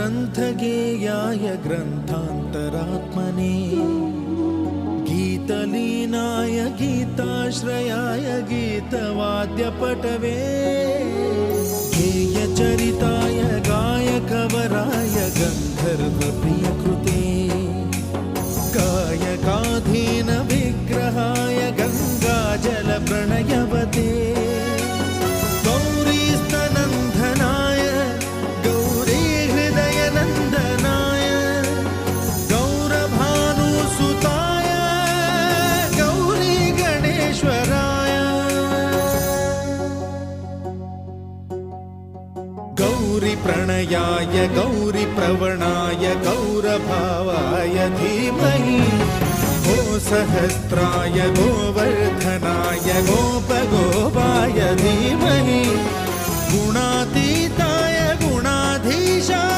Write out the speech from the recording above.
ग्रन्थगेयाय ग्रन्थान्तरात्मने गीतलीनाय गीताश्रयाय गीतवाद्यपटवे गेयचरिताय गायकवराय गन्धर्वप्रियकृते गायकाधीन विग्रहाय गङ्गाजलप्रणयवते गौरीस्तनन्दनाय गौरीहृदयनन्दनाय गौरभानुसुताय गौरीगणेश्वराय गौरीप्रणयाय गौरीप्रवणाय गौरभावाय धीमहि गोसहस्राय गोवर्धनाय गोपगोपाय धीमहि गुणातीताय गुणाधीशाय